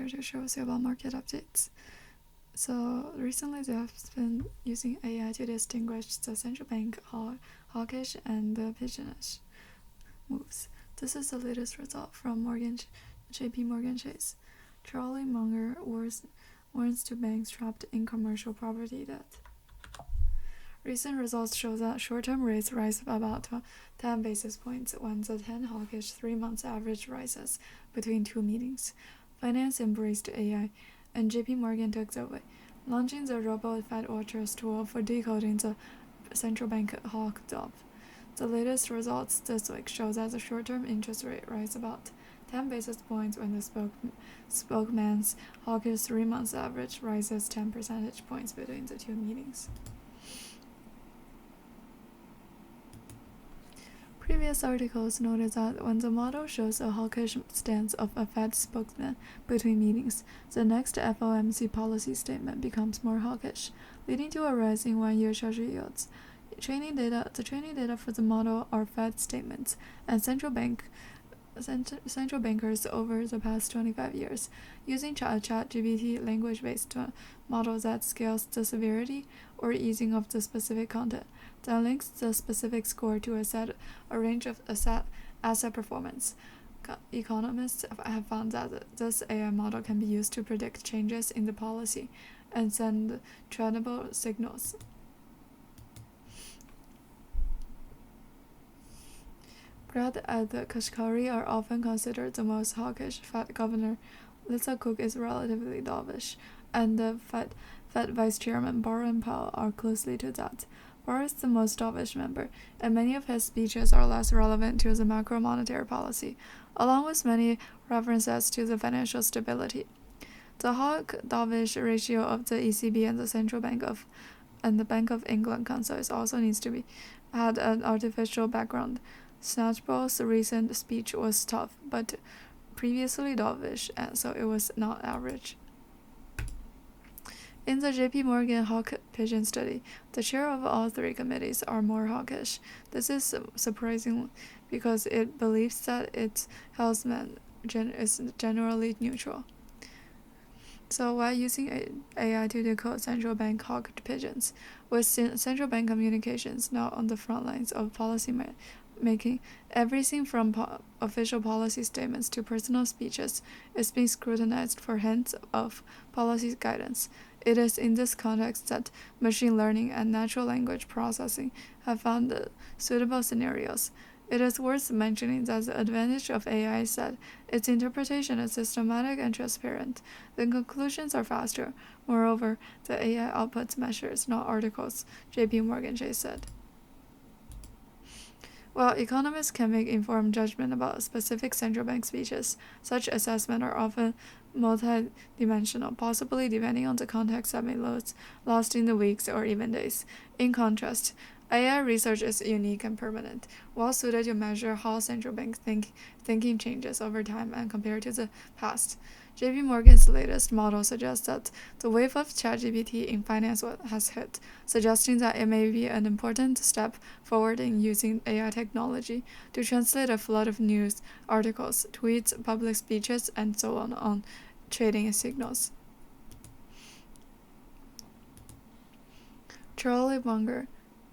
here to show you about market updates. So recently they have been using AI to distinguish the central bank hawkish and the pigeonish moves. This is the latest result from JPMorgan Chase. Charlie Munger warns to banks trapped in commercial property debt. Recent results show that short-term rates rise about 10 basis points when the 10 hawkish 3-month average rises between two meetings. Finance embraced AI, and JPMorgan took the way, launching the Robo-Fedwatchers tool for decoding the central bank hawk dove. The latest results this week show that the short-term interest rate rise about 10 basis points when the spokesman's hawkish 3-month average rises 10 percentage points between the two meetings. Previous articles noted that when the model shows a hawkish stance of a Fed spokesman between meetings, the next FOMC policy statement becomes more hawkish, leading to a rise in one-year Treasury yields. The training data for the model are Fed statements and central bankers over the past 25 years, using ChatGPT language-based model that scales the severity or easing of the specific content, then links the specific score to a range of asset performance. Economists have found that this AI model can be used to predict changes in the policy and send trendable signals. Brad and Kashkari are often considered the most hawkish Fed governor. Lisa Cook is relatively dovish, and the Fed Vice Chairman Barr and Powell are closely to that. Barr is the most dovish member, and many of his speeches are less relevant to the macro monetary policy, along with many references to the financial stability. The hawk-dovish ratio of the ECB and the Central Bank and the Bank of England Council also needs to be had an artificial background. Snatchball's recent speech was tough, but previously dovish, and so it was not average. In the JPMorgan Hawk Pigeon study, the chair of all three committees are more hawkish. This is surprising because it believes that its helmsman is generally neutral. So while using AI to decode central bank hawk pigeons, with central bank communications now on the front lines of policy making, everything from official policy statements to personal speeches is being scrutinized for hints of policy guidance. It is in this context that machine learning and natural language processing have found suitable scenarios. It is worth mentioning that the advantage of AI is that its interpretation is systematic and transparent. The conclusions are faster. Moreover, the AI outputs measures, not articles, JPMorgan Chase said. While economists can make informed judgment about specific central bank speeches, such assessments are often multidimensional, possibly depending on the context that may lost in the weeks or even days. In contrast, AI research is unique and permanent, well suited to measure how central bank thinking changes over time and compared to the past. JPMorgan's latest model suggests that the wave of ChatGPT in finance has hit, suggesting that it may be an important step forward in using AI technology to translate a flood of news, articles, tweets, public speeches, and so on trading signals. Charlie Munger,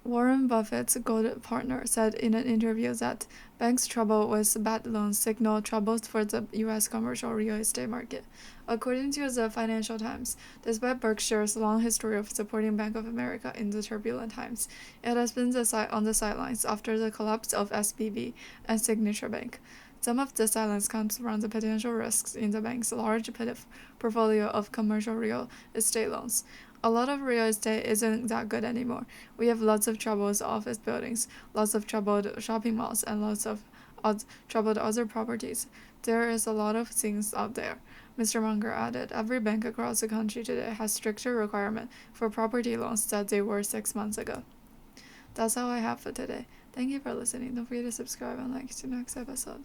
Warren Buffett's gold partner, said in an interview that banks' trouble with bad loans signal troubles for the U.S. commercial real estate market. According to the Financial Times, despite Berkshire's long history of supporting Bank of America in the turbulent times, it has been on the sidelines after the collapse of SVB and Signature Bank. Some of the silence comes from the potential risks in the bank's large portfolio of commercial real estate loans. A lot of real estate isn't that good anymore. We have lots of troubled office buildings, lots of troubled shopping malls, and lots of troubled other properties. There is a lot of things out there. Mr. Munger added, every bank across the country today has stricter requirements for property loans than they were 6 months ago. That's all I have for today. Thank you for listening. Don't forget to subscribe and like the next episode.